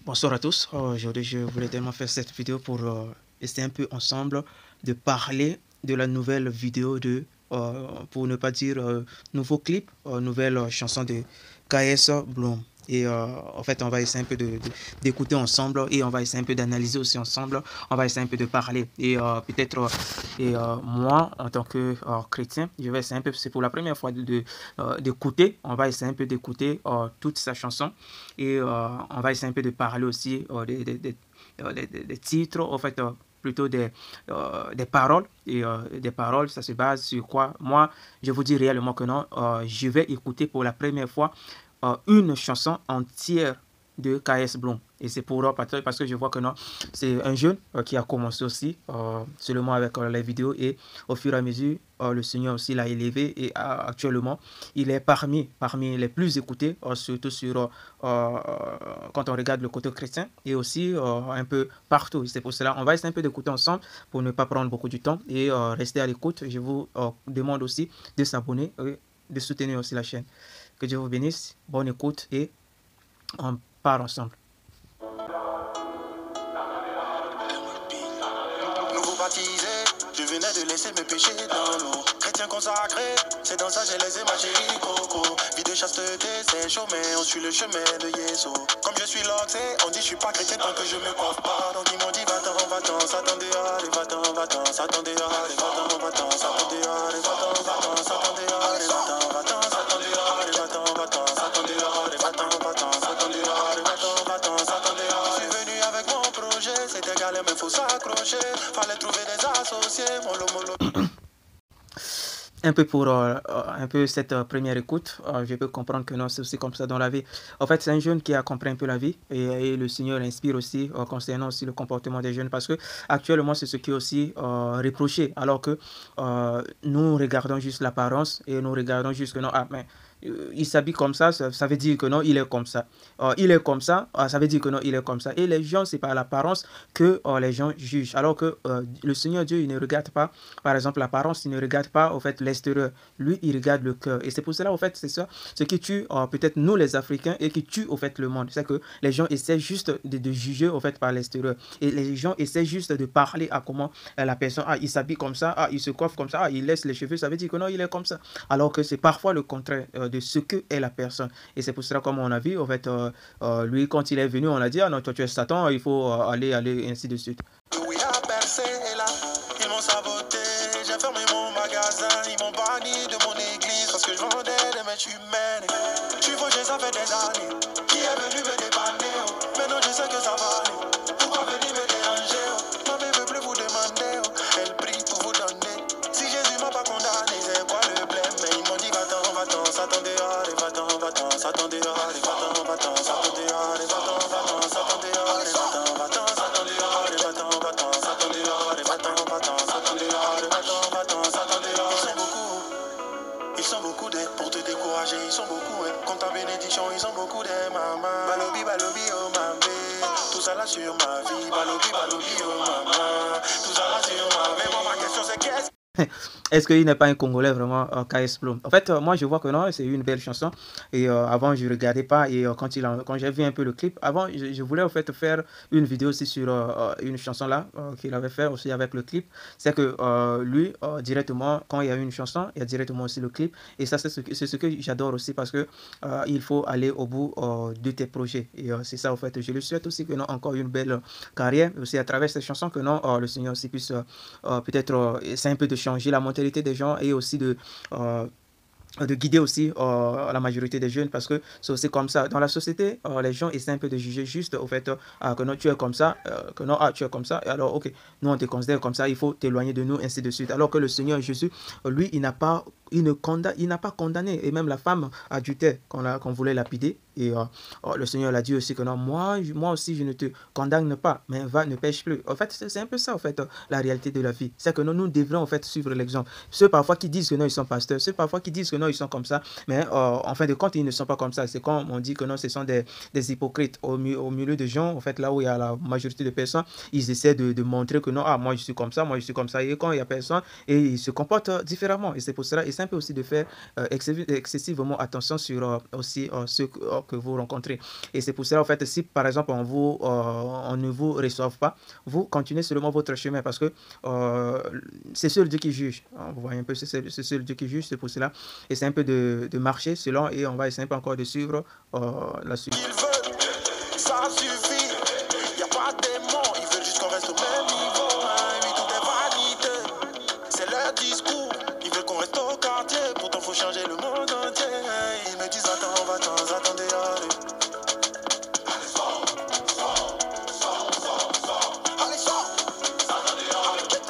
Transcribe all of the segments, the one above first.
Bonsoir à tous. Aujourd'hui, je voulais tellement faire cette vidéo pour essayer un peu ensemble de parler de la nouvelle vidéo de, pour ne pas dire nouveau clip, nouvelle chanson de KS Bloom. Et en fait, on va essayer un peu d'écouter ensemble et on va essayer un peu d'analyser aussi ensemble. On va essayer un peu de parler. Et peut-être, moi, en tant que chrétien, je vais essayer un peu, c'est pour la première fois d'écouter. On va essayer un peu d'écouter toute sa chanson. Et on va essayer un peu de parler aussi des titres, en fait, plutôt des paroles. Et des paroles, ça se base sur quoi? Moi, je vous dis réellement que non, je vais écouter pour la première fois une chanson entière de KS Bloom. Et c'est pour parce que je vois que non, c'est un jeune qui a commencé aussi seulement avec les vidéos et au fur et à mesure, le Seigneur aussi l'a élevé et actuellement, il est parmi les plus écoutés, surtout sur quand on regarde le côté chrétien et aussi un peu partout. C'est pour cela, on va essayer un peu d'écouter ensemble pour ne pas prendre beaucoup de temps et rester à l'écoute. Je vous demande aussi de s'abonner et de soutenir aussi la chaîne. Que Dieu vous bénisse, bonne écoute et on part ensemble. Nouveau baptisé, je venais de laisser mes péchés dans l'eau. Chrétien consacré, c'est dans ça j'ai laissé ma chérie Coco. Vie de chasteté, c'est chaud, mais on suit le chemin de Yeso. Comme je suis loxé, on dit je suis pas chrétien tant que je me coiffe pas. Donc ils m'ont dit va-t'en, Satan dehors, allez va-t'en, Satan dehors, allez va-t'en, Satan dehors, allez va-t'en, Satan dehors, allez va-t'en, Satan dehors, allez va-t'en, Satan dehors, allez va-t'en, Satan dehors, allez va-t'en, Satan dehors. Je suis venu avec mon projet, c'était galère mais faut s'accrocher. Fallait trouver des associés, mollo. Un peu pour un peu cette première écoute, je peux comprendre que non, c'est aussi comme ça dans la vie. En fait, c'est un jeune qui a compris un peu la vie et le Seigneur inspire aussi concernant aussi le comportement des jeunes parce que actuellement, c'est ce qui est aussi reproché alors que nous regardons juste l'apparence et nous regardons juste que non, ah, mais il s'habille comme ça veut dire que non, il est comme ça. Il est comme ça, ça veut dire que non, il est comme ça. Et les gens, c'est par l'apparence que les gens jugent. Alors que le Seigneur Dieu, il ne regarde pas, par exemple, l'apparence, il ne regarde pas, au fait, l'extérieur. Lui, il regarde le cœur. Et c'est pour cela, au fait, c'est ça, ce qui tue peut-être nous, les Africains, et qui tue, au fait, le monde. C'est que les gens essaient juste de juger, au fait, par l'extérieur. Et les gens essaient juste de parler à comment la personne, il s'habille comme ça, il se coiffe comme ça, il laisse les cheveux, ça veut dire que non, il est comme ça. Alors que c'est parfois le contraire de ce que est la personne. Et c'est pour cela, comme on a vu, en fait, lui, quand il est venu, on a dit, ah non, toi tu es Satan, il faut aller, ainsi de suite. Oui, à percer, et là, ils m'ont saboté. J'ai fermé mon magasin, ils m'ont banni de mon église parce que je vendais des mèches humaines. Tu vois, ça fait des années. Qui est venu me dépanner? Oh. Maintenant, je sais que ça va aller. Pourquoi venir me déranger? Oh. Ma mère veut plus vous demander. Oh. Elle prie pour vous donner. Si Jésus m'a pas condamné, c'est quoi le blême? Mais ils m'ont dit, va-t'en, Satan dehors, et va-t'en, Satan dehors, et va-t'en, Satan dehors, et va-t'en, Satan dehors, et va-t'en, Satan dehors, et va-t'en, Satan dehors, et va-t'en, Satan dehors, et va-t'en, Satan dehors. Ils sont beaucoup d'aide pour te décourager, ils sont beaucoup hein. Comme ta bénédiction, ils sont beaucoup d'aide, maman. Balobi, oh mamé. Tout ça là sur ma vie. Balobi, oh maman. Tout ça là sur ma vie. Mais moi, ma question c'est qu'est-ce Est-ce qu'il n'est pas un Congolais vraiment, KS Bloom? En fait, moi je vois que non, c'est une belle chanson. Et avant, je ne regardais pas. Et quand j'ai vu un peu le clip, avant, je voulais en fait faire une vidéo aussi sur une chanson là qu'il avait fait aussi avec le clip. C'est que lui, directement, quand il y a une chanson, il y a directement aussi le clip. Et ça, c'est ce que j'adore aussi parce que il faut aller au bout de tes projets. Et c'est ça, en fait. Je lui souhaite aussi que non, encore une belle carrière. Aussi à travers ces chansons que non, le Seigneur aussi puisse peut-être c'est un peu de changer la mentalité des gens et aussi de guider aussi la majorité des jeunes parce que c'est aussi comme ça. Dans la société, les gens essaient un peu de juger juste au fait que non, tu es comme ça, que non, tu es comme ça. Et alors, ok, nous on te considère comme ça, il faut t'éloigner de nous, ainsi de suite. Alors que le Seigneur Jésus, lui, il n'a pas condamné. Et même la femme adultère qu'on voulait lapider. Et le Seigneur l'a dit aussi que non, moi aussi, je ne te condamne pas, mais va, ne pêche plus. En fait, c'est un peu ça, en fait, la réalité de la vie. C'est que nous devons, en fait, suivre l'exemple. Ceux parfois qui disent que non, ils sont pasteurs, ceux parfois qui disent que non, ils sont comme ça, mais en fin de compte, ils ne sont pas comme ça. C'est quand on dit que non, ce sont des hypocrites. Au milieu de gens, en fait, là où il y a la majorité de personnes, ils essaient de montrer que non, moi je suis comme ça, moi je suis comme ça. Et quand il y a personne, et ils se comportent différemment. Et c'est pour cela, et simple aussi de faire excessivement attention sur aussi ceux que vous rencontrez. Et c'est pour cela, en fait, si par exemple on ne vous reçoive pas, vous continuez seulement votre chemin parce que c'est seul Dieu qui juge. Vous voyez un peu, c'est seul Dieu qui juge, c'est pour cela. Et c'est un peu de marcher selon et on va essayer un peu encore de suivre la suite. Ça suffit, y a pas de démons, ils veulent juste qu'on reste au même niveau. Oui, tout est vanité, c'est leur discours. Ils veulent qu'on reste au quartier, pourtant faut changer le monde entier. Ils me disent attends, va-t'en, attendez, allez. Allez, sors, sors, sors, sors, sors. Allez, sors, allez, quitte.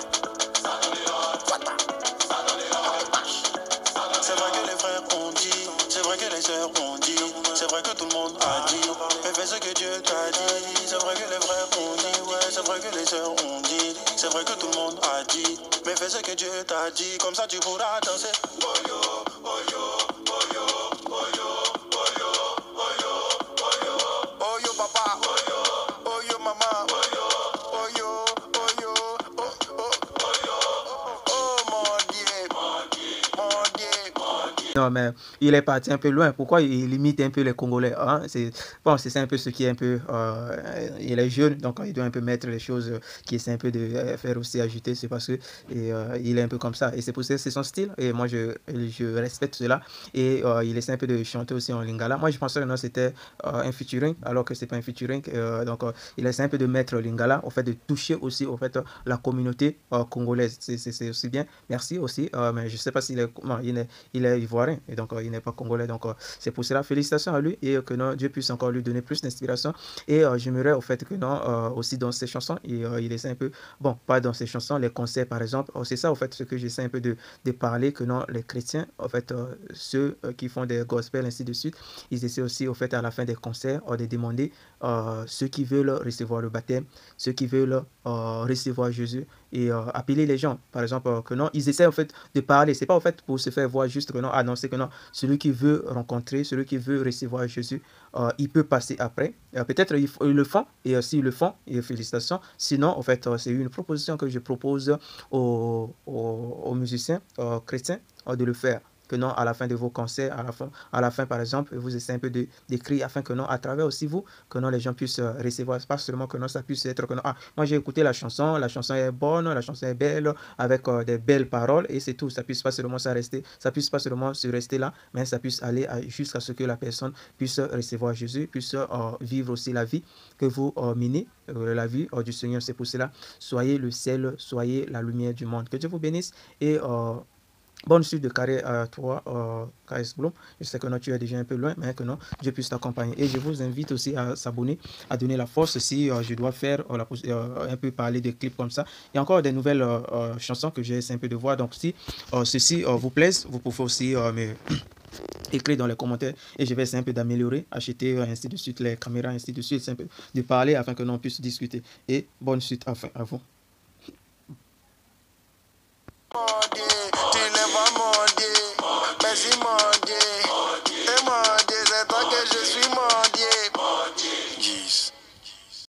C'est vrai que les frères ont dit, c'est vrai que les sœurs ont dit, c'est vrai que tout le monde a dit, mais fais ce que Dieu t'a dit. C'est vrai que les frères ont dit, ouais, c'est vrai que les sœurs ont dit, c'est vrai que tout le monde a dit, mais fais ce que Dieu t'a dit, comme ça tu pourras danser. Oh yo, oh yo, oh yo, oh yo, oh yo, oh yo, oh yo, oh yo papa, oh yo, oh yo maman, oh yo, oh yo, oh yo, oh oh, oh yo, oh mon Dieu, mon Dieu. Non, mais il est parti un peu loin. Pourquoi il limite un peu les Congolais, hein? C'est bon, c'est un peu ce qui est un peu. Il est jeune, donc il doit un peu mettre les choses qui essaie un peu de faire aussi ajouter. C'est parce que il est un peu comme ça. Et c'est pour ça que c'est son style. Et moi, je respecte cela. Et il essaie un peu de chanter aussi en lingala. Moi, je pensais que non, c'était un featuring, alors que c'est pas un featuring. Donc, il essaie un peu de mettre lingala, au fait, de toucher aussi, au fait, la communauté congolaise. C'est aussi bien. Merci aussi. Mais je sais pas s'il est. Non, il est ivoirien et donc il n'est pas congolais. Donc c'est pour cela, félicitations à lui et que non, Dieu puisse encore lui donner plus d'inspiration. Et j'aimerais au fait que non, aussi dans ses chansons, il essaie un peu, bon, pas dans ses chansons, les concerts par exemple. C'est ça au fait ce que j'essaie un peu de parler, que non, les chrétiens, en fait, ceux qui font des gospels, ainsi de suite, ils essaient aussi au fait à la fin des concerts de demander ceux qui veulent recevoir le baptême, ceux qui veulent recevoir Jésus et appeler les gens, par exemple, que non, ils essaient en fait de parler, c'est pas en fait pour se faire voir juste que non, annoncer que non, celui qui veut rencontrer, celui qui veut recevoir Jésus, il peut passer après, peut-être ils le font, et s'ils le font, et félicitations, sinon en fait c'est une proposition que je propose aux musiciens chrétiens de le faire. Que non, à la fin de vos concerts, à la fin par exemple, vous essayez un peu d'écrire afin que non, à travers aussi vous, que non, les gens puissent recevoir, pas seulement que non, ça puisse être que non, ah, moi j'ai écouté la chanson est bonne, la chanson est belle, avec des belles paroles, et c'est tout, ça puisse pas seulement ça puisse pas seulement se rester là, mais ça puisse aller jusqu'à ce que la personne puisse recevoir Jésus, puisse vivre aussi la vie que vous menez, la vie du Seigneur. C'est pour cela, soyez le sel, soyez la lumière du monde. Que Dieu vous bénisse et bonne suite de carré à toi, KS Bloom. Je sais que non, tu es déjà un peu loin, mais que non, Dieu puisse t'accompagner. Et je vous invite aussi à s'abonner, à donner la force si je dois faire un peu parler de clips comme ça. Il y a encore des nouvelles chansons que j'ai essayé un peu de voir. Donc si ceci vous plaise, vous pouvez aussi me écrire dans les commentaires et je vais essayer un peu d'améliorer, acheter ainsi de suite les caméras, ainsi de suite, un peu de parler afin que l'on puisse discuter. Et bonne suite à vous. Tu lèves mon Dieu, merci mon